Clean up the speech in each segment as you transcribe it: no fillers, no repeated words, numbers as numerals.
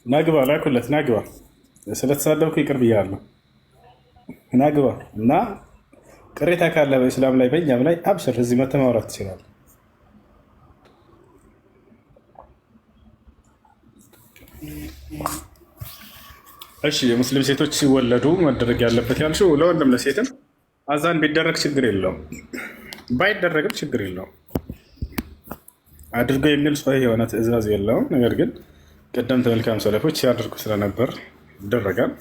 ናግባ ላኩለት ናግባ ስለተሳደብኩ ይቅር ብያለሁ። ናግባ እና ቅሬታ ካለ በእስላም ላይ በእኛም ላይ አብሽር፣ እዚህ መተህ ማውራት ትችላለህ። እሺ የሙስሊም ሴቶች ሲወለዱ መደረግ ያለበት ያልሽው ለወንድም ለሴትም አዛን ቢደረግ ችግር የለውም፣ ባይደረግም ችግር የለውም። አድርገው የሚል ሶሒህ የሆነ ትዕዛዝ የለውም። ነገር ግን ቀደምት መልካም ሰለፎች ሲያደርጉ ስለነበር ይደረጋል።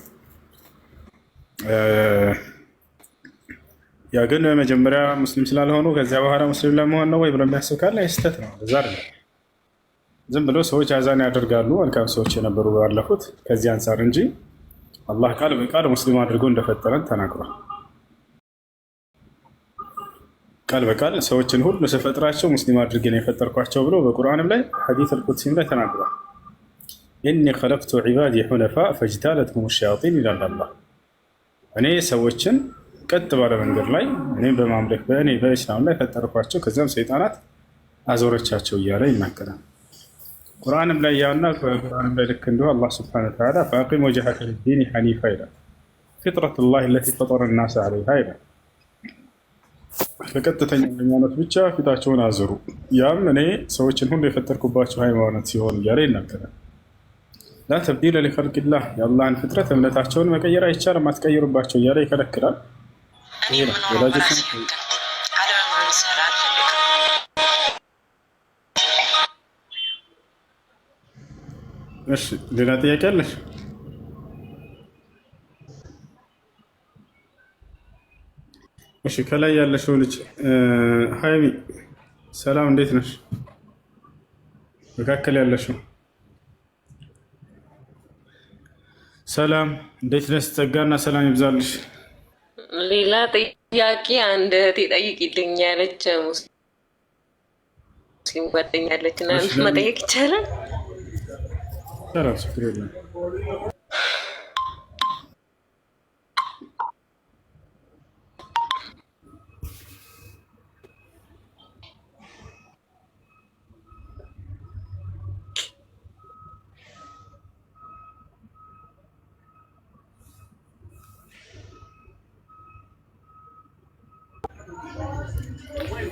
ያ ግን መጀመሪያ ሙስሊም ስላልሆኑ ከዚያ በኋላ ሙስሊም ለመሆን ነው ወይ ብሎ የሚያስብ ካለ ስህተት ነው። እዛ አይደለም። ዝም ብሎ ሰዎች አዛን ያደርጋሉ መልካም ሰዎች የነበሩ ባለፉት ከዚህ አንጻር እንጂ አላህ ቃል በቃል ሙስሊም አድርጎ እንደፈጠረን ተናግሯል። ቃል በቃል ሰዎችን ሁሉ ስፈጥራቸው ሙስሊም አድርጌ ነው የፈጠርኳቸው ብሎ በቁርአንም ላይ ሐዲስ አልቁድሲም ላይ ተናግሯል። ኢኒ ኸለቅቱ ዒባዲ ሑነፋ ፈጅታለትሁም ሸያጢን ይላል አላህ። እኔ ሰዎችን ቀጥ ባለ መንገድ ላይ እኔም በማምለክ በእኔ በእስላም ላይ ፈጠርኳቸው፣ ከዚያም ሰይጣናት አዞረቻቸው እያለ ይናገራል። ቁርአንም ላይ ያውና ቁርአንም ላይ ልክ እንዲሁ አላህ ሱብሓነሁ ወተዓላ ፈአቂም ወጅሀከ ሊዲኒ ሐኒፋ ይላል። ፊጥረቱላሂ ለቲ ፈጠረ ናስ ዐለይሃ ይላል። በቀጥተኛ ሃይማኖት ብቻ ፊታቸውን አዝሩ፣ ያም እኔ ሰዎችን ሁሉ የፈጠርኩባቸው ሃይማኖት ሲሆን እያለ ይናገራል። ላ ተብዲለ ሊኸልቂላህ፣ የአላህን ፍጥረት እምነታቸውን መቀየር አይቻልም፣ አትቀይሩባቸው እያለ ይከለክላል። እሺ ሌላ ጥያቄ አለሽ? እሺ ከላይ ያለሽው ልጅ ሀይሚ ሰላም፣ እንዴት ነሽ? መካከል ያለሽው ሰላም፣ እንዴት ነሽ? ጸጋና ሰላም ይብዛልሽ። ሌላ ጥያቄ አንድ እህቴ ጠይቂልኝ ያለች ሙስሊም ጓደኛ አለች እና መጠየቅ ይቻላል? ችግር የለም።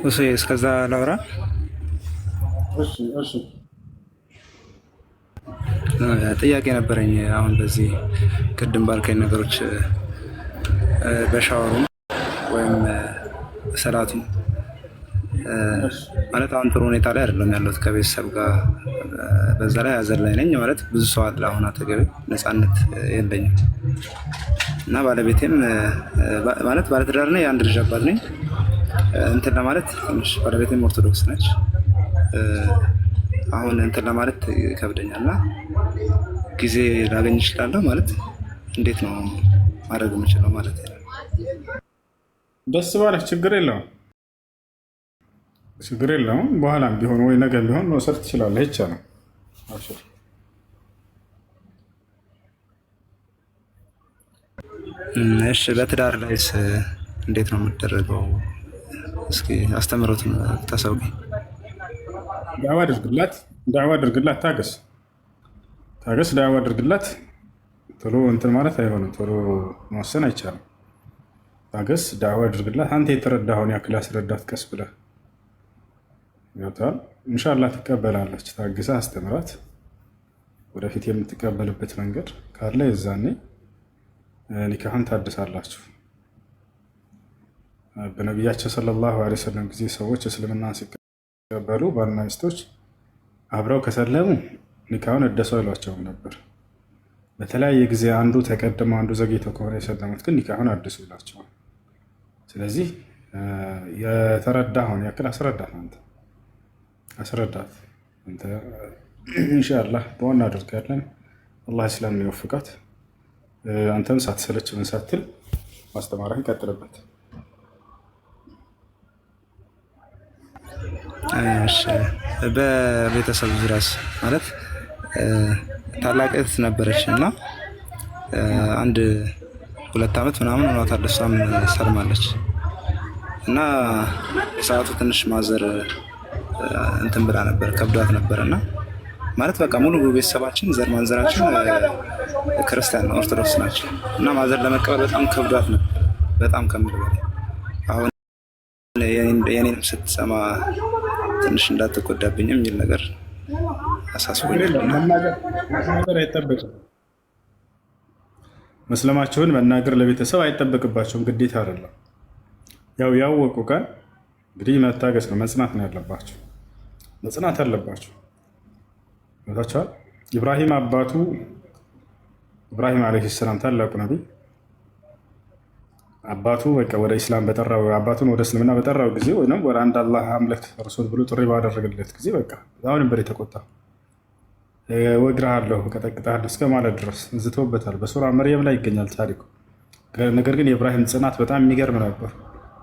እሺ እስከዛ ላውራ። እሺ ጥያቄ ነበረኝ። አሁን በዚህ ቅድም ባልከኝ ነገሮች በሻወሩም ወይም ሰላቱ ማለት አሁን ጥሩ ሁኔታ ላይ አይደለም ያለሁት ከቤተሰብ ጋር፣ በዛ ላይ ሀዘን ላይ ነኝ። ማለት ብዙ ሰው አለ አሁን አጠገቤ፣ ነፃነት የለኝም እና ባለቤቴም ማለት ባለትዳር ነኝ፣ የአንድ ልጅ አባት ነኝ። እንትን ለማለት ትንሽ ባለቤቴም ኦርቶዶክስ ነች። አሁን እንትን ለማለት ይከብደኛል እና ጊዜ ላገኝ እችላለሁ ማለት እንዴት ነው ማድረግ የምችለው ማለት ነው? ደስ ባለህ ችግር የለውም። በኋላም ቢሆን ወይ ነገ ቢሆን መውሰድ ትችላለህ። ይቻላል። አብሽር። እሺ በትዳር ላይስ እንዴት ነው የምትደረገው? እስኪ አስተምሮትን ታሳውቂ። ዳዕዋ አድርግላት፣ ታገስ፣ ዳዕዋ አድርግላት። ቶሎ እንትን ማለት አይሆንም፣ ቶሎ መወሰን አይቻልም። ታገስ፣ ዳዕዋ አድርግላት። አንተ የተረዳኸውን ያክል አስረዳት፣ ቀስ ብለህ ይወጣል። ኢንሻአላህ ትቀበላለች። ታግሳ አስተምራት። ወደፊት የምትቀበልበት መንገድ ካለ የዛኔ ኒካህን ታድሳላችሁ። በነቢያቸው ሰለላሁ ዐለይሂ ወሰለም ጊዜ ሰዎች እስልምና ሲቀበሉ ባልና ሚስቶች አብረው ከሰለሙ ኒካሁን እደሱ አይሏቸውም ነበር። በተለያየ ጊዜ አንዱ ተቀድሞ አንዱ ዘግይቶ ከሆነ የሰለሙት ግን ኒካሁን አድሱ ይላቸዋል። ስለዚህ የተረዳኸውን ያክል አስረዳት። አንተ ኢንሻአላህ በዋና አድርጋለን። አላህ እስላም ይወፍቃት። አንተም ሳትሰለች ምን ሳትል ማስተማርህን ቀጥልበት። እሺ በቤተሰብ ዙሪያስ ማለት ታላቅ እህት ነበረች እና 1-2 ዓመት ምናምን ሆኗታል። እሷም ሰልማለች እና የሰዓቱ ትንሽ ማዘር እንትን ብላ ነበር፣ ከብዷት ነበር እና ማለት በቃ ሙሉ ቤተሰባችን ዘር ማንዘራችን ክርስቲያን ነው፣ ኦርቶዶክስ ናቸው እና ማዘር ለመቀበል በጣም ከብዷት ነበር። በጣም ከምል በላይ አሁን የኔንም ስትሰማ ትንሽ እንዳትጎዳብኝም የሚል ነገር አሳስቦኛል። መናገር አይጠበቅም። መስለማቸውን መናገር ለቤተሰብ አይጠበቅባቸውም፣ ግዴታ አይደለም። ያው ያወቁ ቀን እንግዲህ መታገስ ነው፣ መጽናት ነው ያለባቸው፣ መጽናት አለባቸው። ታቸዋል ኢብራሂም አባቱ ኢብራሂም ዓለይሂ ሰላም ታላቁ ነቢይ አባቱ በቃ ወደ ኢስላም በጠራው አባቱን ወደ እስልምና በጠራው ጊዜ ወይም ወደ አንድ አላህ አምልክ ረሱል ብሎ ጥሪ ባደረገለት ጊዜ በቃ አሁን ነበር የተቆጣ። ወግርሃለሁ፣ ቀጠቅጣለሁ እስከ ማለት ድረስ ዝቶበታል። በሱራ መርየም ላይ ይገኛል ታሪኩ። ነገር ግን የኢብራሂም ጽናት በጣም የሚገርም ነበር።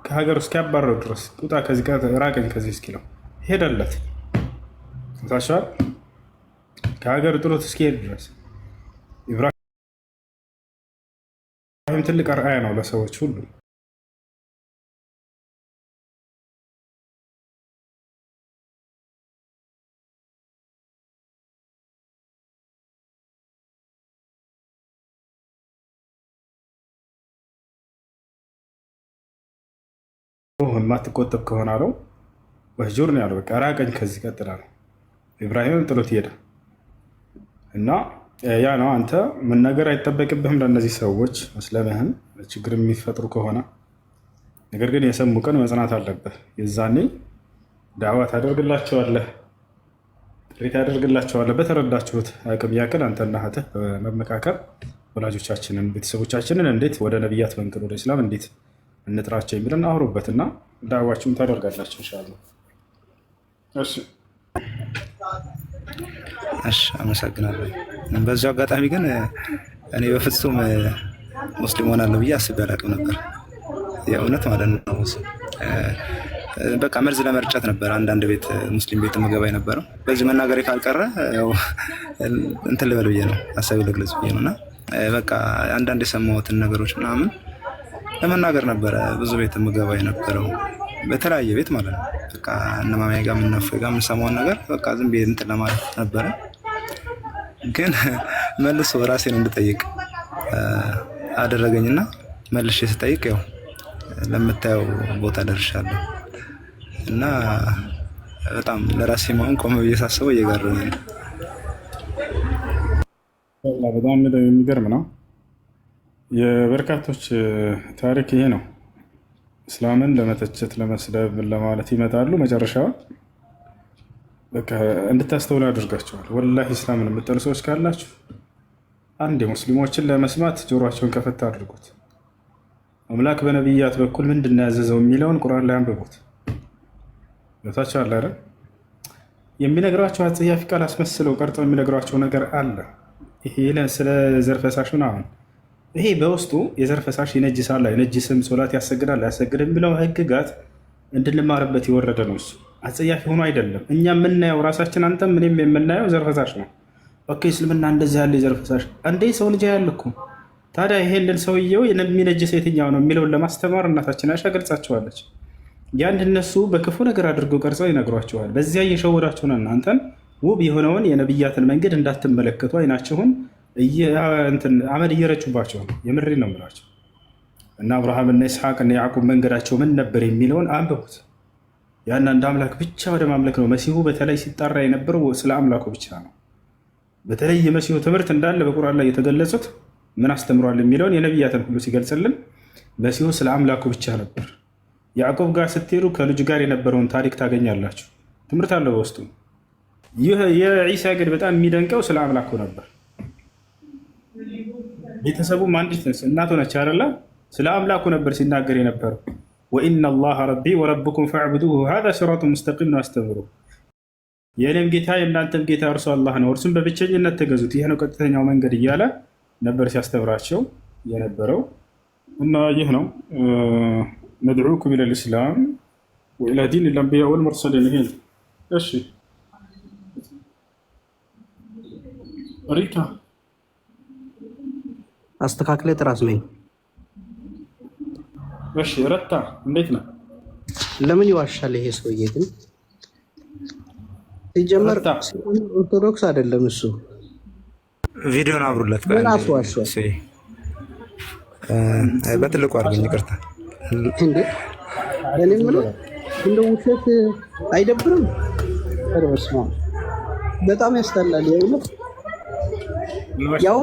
ከሀገር እስኪያባረው ድረስ ቁጣ ከዚህ ጋር ራቀኝ ከዚህ እስኪለው ሄደለት። ታሻል ከሀገር ጥሎት እስኪሄድ ድረስ ኢብራሂም ትልቅ አርአያ ነው ለሰዎች ሁሉ። የማትቆጠብ ከሆነ አለው ወህጁር ነው ያለው። በቃ ራቀኝ ከዚህ ቀጥላ ነው። ኢብራሂምም ጥሎት ሄደ እና ያ ነው። አንተ መናገር አይጠበቅብህም ለእነዚህ ሰዎች መስለምህን ችግር የሚፈጥሩ ከሆነ። ነገር ግን የሰሙ ቀን መጽናት አለብህ። የዛኔ ዳዕዋ ታደርግላቸዋለህ፣ ጥሪ ታደርግላቸዋለህ። በተረዳችሁት አቅም ያክል አንተና እህትህ በመመካከር ወላጆቻችንን ቤተሰቦቻችንን እንዴት ወደ ነቢያት መንገድ ወደ ኢስላም እንዴት እንጥራቸው የሚልን አውሩበትና ዳዕዋችሁን ታደርጋላችሁ ኢንሻአላህ። እሺ አመሰግናለሁ። በዚያው አጋጣሚ ግን እኔ በፍጹም ሙስሊም ሆናለሁ ብዬ አስቤ አላውቅም ነበር። የእውነት ማለት ነው። በቃ መርዝ ለመርጨት ነበር አንዳንድ ቤት ሙስሊም ቤት መገባ የነበረው። በዚህ መናገሬ ካልቀረ እንትን ልበል ብዬ ነው፣ ሀሳቢ ልግለጽ ብዬ ነው። እና በቃ አንዳንድ የሰማሁትን ነገሮች ምናምን ለመናገር ነበረ ብዙ ቤት ምገባ የነበረው፣ በተለያየ ቤት ማለት ነው። በቃ እነማማዬ ጋር የምናፈጋ ጋር የምሰማውን ነገር በቃ ዝም ብዬ እንትን ለማለት ነበረ። ግን መልሶ ራሴን እንድጠይቅ አደረገኝና መልሼ ስጠይቅ ያው ለምታየው ቦታ ደርሻለሁ እና በጣም ለራሴ ማሁን ቆመ ብዬ ሳስበው እየጋረመኝ ነው። በጣም የሚገርም ነው። የበርካቶች ታሪክ ይሄ ነው። እስላምን ለመተቸት ለመስደብ ለማለት ይመጣሉ። መጨረሻውን በቃ እንድታስተውሉ ያደርጋቸዋል። ወላሂ እስላምን የምጠሉ ሰዎች ካላችሁ አንድ ሙስሊሞችን ለመስማት ጆሮአቸውን ከፈታ አድርጉት። አምላክ በነቢያት በኩል ምንድን ነው ያዘዘው የሚለውን ቁርአን ላይ አንብቡት። ቦታቸው አለ አይደል? የሚነግሯቸው አጸያፊ ቃል አስመስለው ቀርጸው የሚነግሯቸው ነገር አለ። ይሄ ስለ ዘር ፈሳሽ ምናምን ይሄ በውስጡ የዘር ፈሳሽ ይነጅሳል አይነጅስም፣ ሶላት ያሰግዳል አያሰግድም የሚለው ህግጋት እንድንማርበት የወረደ ነው። እሱ አጸያፊ ሆኖ አይደለም። እኛ የምናየው ራሳችን አንተም ምንም የምናየው ዘር ፈሳሽ ነው። ኦኬ እስልምና እንደዚህ ያለ ዘር ፈሳሽ አንዴ ሰው ልጅ ያልኩ ታዲያ ይሄንን ሰውየው የሚነጅስ የትኛው ነው የሚለውን ለማስተማር እናታችን አይሻ ገልጻቸዋለች። ያን እነሱ በክፉ ነገር አድርገው ቀርጸው ይነግሯቸዋል። በዚያ እየሸወዳችሁ ነው እናንተን ውብ የሆነውን የነብያትን መንገድ እንዳትመለከቱ አይናችሁን አመድ እየረጩባቸው ነው። የምሬ ነው የምላቸው። እና አብርሃም እና ኢስሐቅ እና ያዕቁብ መንገዳቸው ምን ነበር የሚለውን አንብቡት። ያን አንድ አምላክ ብቻ ወደ ማምለክ ነው። መሲሁ በተለይ ሲጣራ የነበረው ስለ አምላኩ ብቻ ነው። በተለይ የመሲሁ ትምህርት እንዳለ በቁርአን ላይ የተገለጹት ምን አስተምሯል የሚለውን የነቢያትን ሁሉ ሲገልጽልን መሲሁ ስለ አምላኩ ብቻ ነበር። ያዕቁብ ጋር ስትሄዱ ከልጁ ጋር የነበረውን ታሪክ ታገኛላችሁ። ትምህርት አለው በውስጡ። ይህ የዒሳ ግን በጣም የሚደንቀው ስለ አምላኩ ነበር። ቤተሰቡም አንዲት እናቱ ነች አይደለ? ስለ አምላኩ ነበር ሲናገር የነበረው። ወኢነ አላህ ረቢ ወረብኩም ፈዕቡዱሁ ሃዛ ሲራጡን ሙስተቂም ነው አስተምሩ። የእኔም ጌታ የእናንተም ጌታ እርሱ አላህ ነው፣ እርሱም በብቸኝነት ተገዙት፣ ይህ ነው ቀጥተኛው መንገድ እያለ ነበር ሲያስተምራቸው የነበረው። እና ይህ ነው ነድዑኩም ኢለል ኢስላም ወኢላ ዲን ልአንቢያ ወልሙርሰሊን። ይሄ እሺ ሪታ አስተካክለ ጥራስ ነኝ። እሺ ረታ እንዴት ነው? ለምን ይዋሻል ይሄ ሰውዬ? ግን ሲጀመር ኦርቶዶክስ አይደለም እሱ። ቪዲዮን አብሩለት ምን አስዋሸ በትልቁ አድርገኝ። ይቅርታ እንዴ እኔ የምለው እንደ ውሸት አይደብርም? በስመ አብ በጣም ያስጠላል። ያው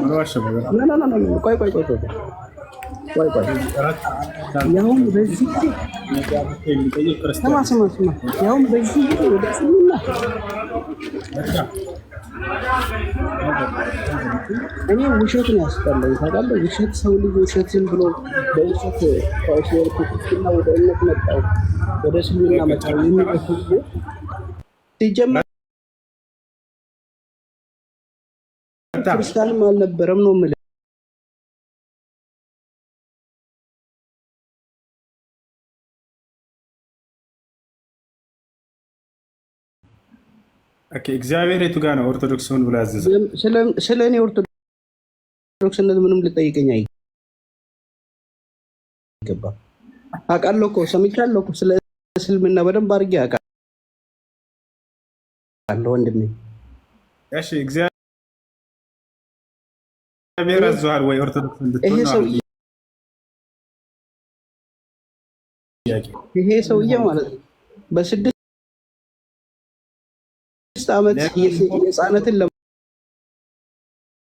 ቆይ ያውም በዚህ ስማ ያውም በዚህ ወደ እስልምና እኔ ውሸት ነው ያስጠላኝ ታውቃለህ። ውሸት ሰው ልጅ ውሸት ዝም ብሎ በውሸት ክርስትና ወደ እምነት መጣው ወደ እስልምና መጣው የሚለው ሲጀመር ክርስቲያንም አልነበረም ነው የምልህ። እግዚአብሔር የቱ ጋር ነው ኦርቶዶክስ ሁን ብሎ ያዘዘ? ስለ እኔ ኦርቶዶክስነት ምንም ልጠይቀኝ አይገባም። አውቃለሁ እኮ ሰምቻለሁ እኮ ስለ እስልምና በደንብ አድርጌ አውቃለሁ ወንድሜ። እሺ እግዚአብሔር አዘዋል ወይ ኦርቶዶክስ እንድትሆን? ይሄ ሰውዬ ማለት ነው በ6 ዓመት የህፃናትን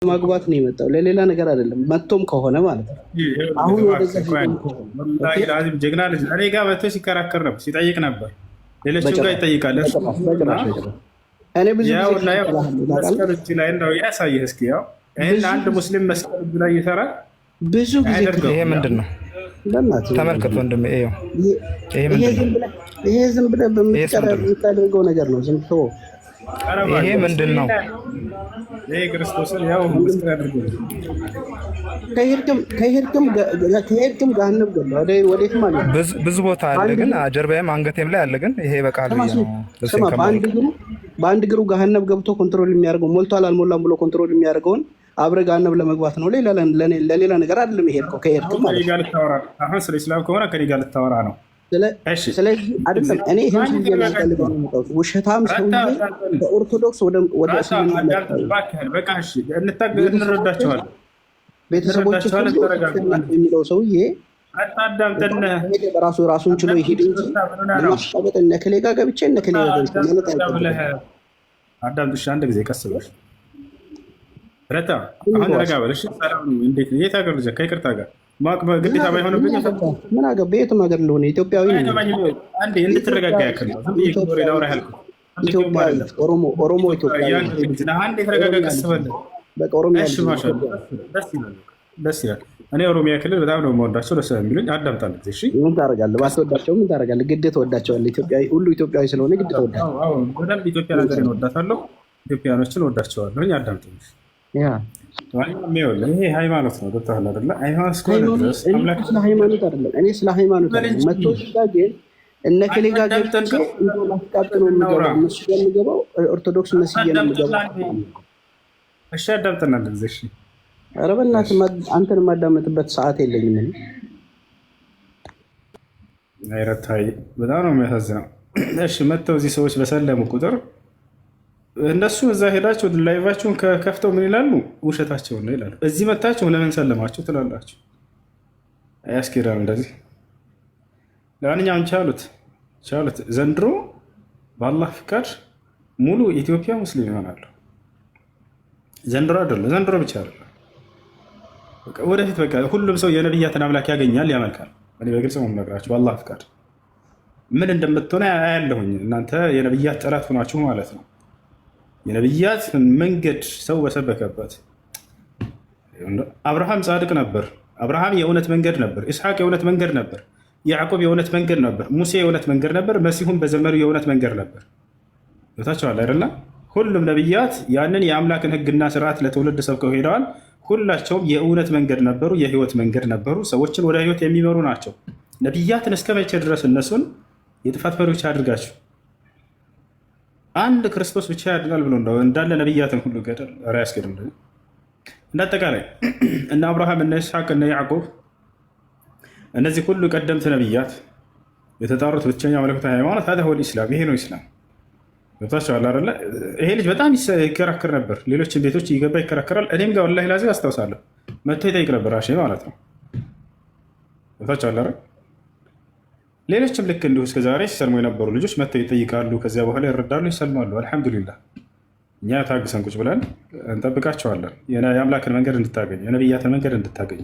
ለማግባት ነው የመጣው፣ ለሌላ ነገር አይደለም። መጥቶም ከሆነ ማለት ነው አሁን ወደዛ ጀግና ልጅ እኔ ጋር መጥቶ ሲከራከር ነበር፣ ሲጠይቅ ነበር። ሌሎችም ጋር ይጠይቃል። እኔ ብዙ መስቀሎች ላይ እንደው ያሳየህ እስኪ። ያው ይህን አንድ ሙስሊም መስቀል ላይ ይሰራል ብዙ ጊዜ። ይሄ ምንድን ነው? ተመልከት ወንድም፣ ይሄ ዝም ብለህ በምታደርገው ነገር ነው። ዝም ብሎ ይሄ ምንድን ነው? ይሄ ክርስቶስን ያው ምስክር አድርጎ ከሄድክም ገሃነም ገባ ወዴት ማለት ብዙ ቦታ አለ፣ ግን ጀርባዬም አንገቴም ላይ አለ። ግን ይሄ በቃል ነው። በአንድ እግሩ ገሃነም ገብቶ ኮንትሮል የሚያደርገው ሞልቷል አልሞላም ብሎ ኮንትሮል የሚያደርገውን አብረህ ገሃነም ለመግባት ነው። ለሌላ ነገር አይደለም የሄድከው። ከሄድክም ማለት አሁን ስለ ኢስላም ከሆነ ከኔ ጋር ልታወራ ነው። ስለዚህ አይደለም እኔ ይሄን ሲፈልገው ነው የመጣሁት። ውሸታም ሰውዬ በኦርቶዶክስ ወደ እስልምና እንረዳቸዋለን። ቤተሰቦች የሚለው ሰውዬ ራሱን ችሎ ይሄድ እንጂ ለማስታወቅ እነ እከሌ ጋር ገብቼ እነ እከሌ ጋር ገብቼ ማለት አይደለም። አዳምጥሽ አንድ ጊዜ ቀስ ብለሽ ረታ አሁን ረጋ በለሽ። እንዴት የት ሀገር ልጅ ከይቅርታ ጋር ማቅ ግዴታ ባይሆንብኝ ምን አገባ? የትም ሀገር ለሆነ ኢትዮጵያዊ ነኝ። አንዴ እንድትረጋጋ ያክል ነው። ኦሮሞ ኢትዮጵያዊ አንዴ የተረጋጋ ቀስ በለ። ደስ ይላል። እኔ ኦሮሚያ ክልል በጣም ነው የምወዳቸው። ደስ የሚሉኝ አዳምጣለሁ። እሺ ምን ታደርጋለህ? ባትወዳቸው ምን ታደርጋለህ? ግድ ትወዳቸዋለህ። ኢትዮጵያዊ ሁሉ ኢትዮጵያዊ ስለሆነ ግድ ትወዳቸዋለህ። በደንብ ኢትዮጵያ ነገር እወዳታለሁ። ኢትዮጵያኖችን እወዳቸዋለሁ። አዳምጠኝ። ይሄ ሃይማኖት ነው። ገብቶሃል አይደለ? ሃይማኖት እስከሆነ ድረስ ስለ ሃይማኖት አይደለም። እኔ ስለ ሃይማኖት አይደለም። መቶ ግን እነ እከሌ ጋር ገብቼ ላስቃጥሎ የሚገባው እነሱ ጋር የሚገባው ኦርቶዶክስ መስዬ ነው የሚገባው። እሺ አዳምጠና አንድ ጊዜ። እሺ ኧረ በእናትህ አንተን የማዳመጥበት ሰዓት የለኝም። አይረታይ በጣም ነው የሚያሳዝነው። እሺ መጥተው እዚህ ሰዎች በሰለሙ ቁጥር እነሱ እዛ ሄዳችሁ ላይቫችሁን ከፍተው ምን ይላሉ? ውሸታቸውን ነው ይላሉ። እዚህ መታችሁ ለምን ሰለማችሁ ትላላችሁ። አያስኬዳም እንደዚህ። ለማንኛውም ቻሉት። ዘንድሮ በአላህ ፍቃድ ሙሉ ኢትዮጵያ ሙስሊም ይሆናሉ። ዘንድሮ አይደለም፣ ዘንድሮ ብቻ አይደለም፣ ወደፊት በቃ ሁሉም ሰው የነብያትን አምላክ ያገኛል፣ ያመልካል። እኔ በግልጽ ነው የምነግራችሁ። በአላህ ፍቃድ ምን እንደምትሆነ አያለሁኝ። እናንተ የነብያት ጠላት ሆናችሁ ማለት ነው። የነብያት መንገድ ሰው በሰበከበት። አብርሃም ጻድቅ ነበር። አብርሃም የእውነት መንገድ ነበር። ኢስሐቅ የእውነት መንገድ ነበር። ያዕቆብ የእውነት መንገድ ነበር። ሙሴ የእውነት መንገድ ነበር። መሲሁም በዘመኑ የእውነት መንገድ ነበር። ታቸዋል አይደለ? ሁሉም ነብያት ያንን የአምላክን ሕግና ስርዓት ለትውልድ ሰብከው ሄደዋል። ሁላቸውም የእውነት መንገድ ነበሩ፣ የህይወት መንገድ ነበሩ። ሰዎችን ወደ ህይወት የሚመሩ ናቸው። ነብያትን እስከ መቼ ድረስ እነሱን የጥፋት መሪዎች አድርጋችሁ አንድ ክርስቶስ ብቻ ያድናል ብሎ እንዳለ ነብያትን ሁሉ ገደል ያስገድም። እንዳጠቃላይ እነ አብርሃም፣ እነ ይስሐቅ፣ እነ ያዕቆብ እነዚህ ሁሉ ቀደምት ነብያት የተጣሩት ብቸኛ መለኮታዊ ሃይማኖት ሀ ኢስላም፣ ይሄ ነው ኢስላም። ገብታችኋል አይደለ? ይሄ ልጅ በጣም ይከራከር ነበር። ሌሎችን ቤቶች እየገባ ይከራከራል። እኔም ጋር ወላሂ ላዚ አስታውሳለሁ መጥቶ ይጠይቅ ነበር አሼ ማለት ነው። ገብታችኋል አይደል? ሌሎችም ልክ እንዲሁ እስከዛሬ ሲሰልሙ የነበሩ ልጆች መጥተው ይጠይቃሉ። ከዚያ በኋላ ይረዳሉ፣ ይሰልማሉ። አልሐምዱሊላህ። እኛ ታግሰን ቁጭ ብለን እንጠብቃቸዋለን። የአምላክን መንገድ እንድታገኙ፣ የነቢያትን መንገድ እንድታገኙ